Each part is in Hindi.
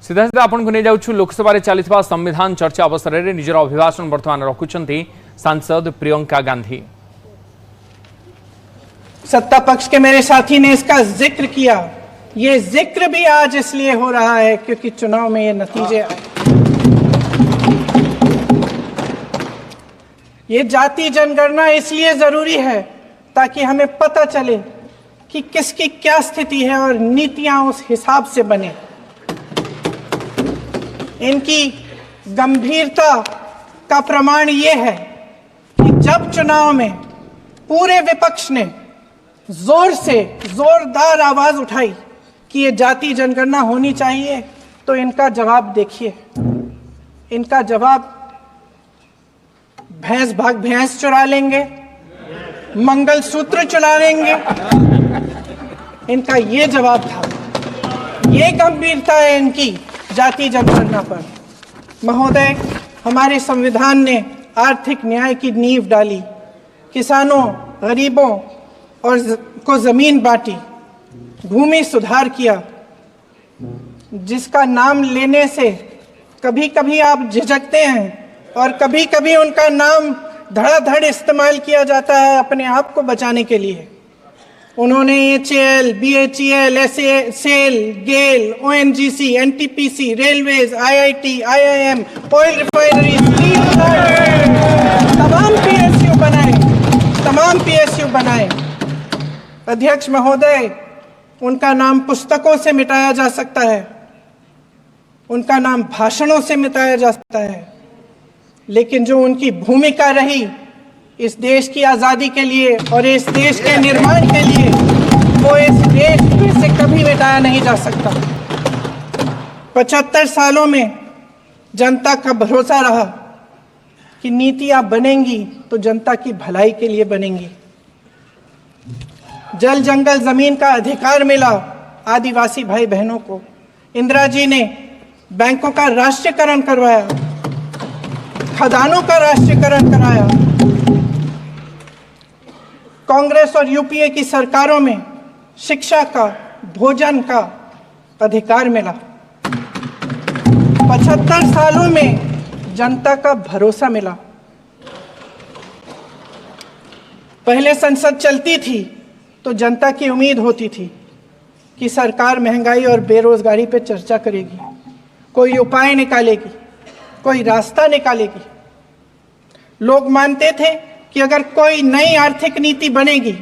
सीधा सीधा आपन को नहीं जाउछु लोकसभा रे चलितबा संविधान चर्चा अवसर रे निजर अभिभाषण वर्तमान रखुचंती सांसद प्रियंका गांधी। सत्ता पक्ष के मेरे साथी ने इसका जिक्र किया। ये जिक्र भी आज इसलिए हो रहा है क्योंकि चुनाव में ये नतीजे आए। ये जाति जनगणना इसलिए जरूरी है ताकि हमें पता चले कि किसकी क्या स्थिति है और नीतियां उस हिसाब से बने। इनकी गंभीरता का प्रमाण ये है कि जब चुनाव में पूरे विपक्ष ने जोर से जोरदार आवाज उठाई कि ये जाति जनगणना होनी चाहिए, तो इनका जवाब देखिए। इनका जवाब भैंस भाग भैंस चुरा लेंगे, मंगलसूत्र चुरा लेंगे, इनका ये जवाब था। ये गंभीरता है इनकी जाति जनगणना पर। महोदय, हमारे संविधान ने आर्थिक न्याय की नींव डाली, किसानों, गरीबों और को जमीन बांटी, भूमि सुधार किया, जिसका नाम लेने से कभी कभी आप झिझकते हैं और कभी कभी उनका नाम धड़ाधड़ इस्तेमाल किया जाता है अपने आप को बचाने के लिए। उन्होंने HAL, BHEL, SAL, GAIL, ONGC, NTPC, railways, IIT, IIM, oil refineries, तमाम PSU बनाए। अध्यक्ष महोदय, उनका नाम पुस्तकों से मिटाया जा सकता है, उनका नाम भाषणों से मिटाया जा सकता है, लेकिन जो उनकी भूमिका रही इस देश की आज़ादी के लिए और इस देश के निर्माण के लिए, वो इस देश में से कभी मिटाया नहीं जा सकता। 75 सालों में जनता का भरोसा रहा कि नीतियां बनेंगी तो जनता की भलाई के लिए बनेंगी। जल जंगल जमीन का अधिकार मिला आदिवासी भाई बहनों को। इंदिरा जी ने बैंकों का राष्ट्रीयकरण करवाया, खदानों का राष्ट्रीयकरण कराया। कांग्रेस और यूपीए की सरकारों में शिक्षा का, भोजन का अधिकार मिला। 75 सालों में जनता का भरोसा मिला। पहले संसद चलती थी तो जनता की उम्मीद होती थी कि सरकार महंगाई और बेरोजगारी पर चर्चा करेगी, कोई उपाय निकालेगी, कोई रास्ता निकालेगी। लोग मानते थे कि अगर कोई नई आर्थिक नीति बनेगी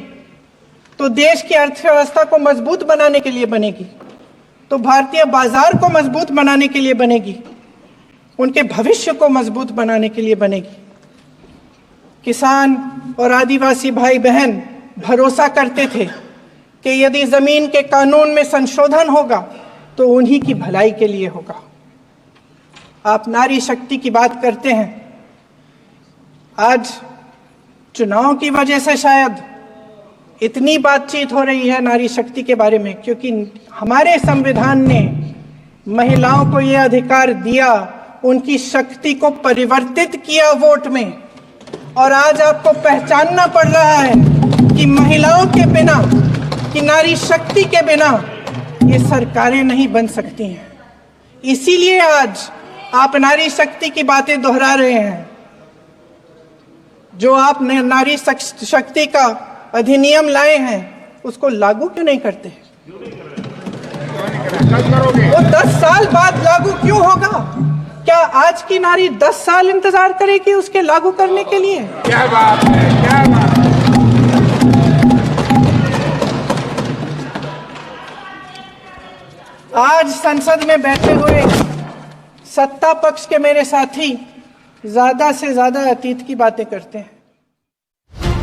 तो देश की अर्थव्यवस्था को मजबूत बनाने के लिए बनेगी, तो भारतीय बाजार को मजबूत बनाने के लिए बनेगी, उनके भविष्य को मजबूत बनाने के लिए बनेगी। किसान और आदिवासी भाई बहन भरोसा करते थे कि यदि जमीन के कानून में संशोधन होगा तो उन्हीं की भलाई के लिए होगा। आप नारी शक्ति की बात करते हैं। आज चुनाव की वजह से शायद इतनी बातचीत हो रही है नारी शक्ति के बारे में, क्योंकि हमारे संविधान ने महिलाओं को यह अधिकार दिया, उनकी शक्ति को परिवर्तित किया वोट में। और आज आपको पहचानना पड़ रहा है कि महिलाओं के बिना, कि नारी शक्ति के बिना ये सरकारें नहीं बन सकती हैं। इसीलिए आज आप नारी शक्ति की बातें दोहरा रहे हैं। जो आप नारी शक्ति का अधिनियम लाए हैं उसको लागू क्यों नहीं करते? वो 10 साल बाद लागू क्यों होगा? क्या आज की नारी 10 साल इंतजार करेगी उसके लागू करने के लिए? क्या बात है, क्या बात है। आज संसद में बैठे हुए सत्ता पक्ष के मेरे साथी ज्यादा से ज्यादा अतीत की बातें करते हैं।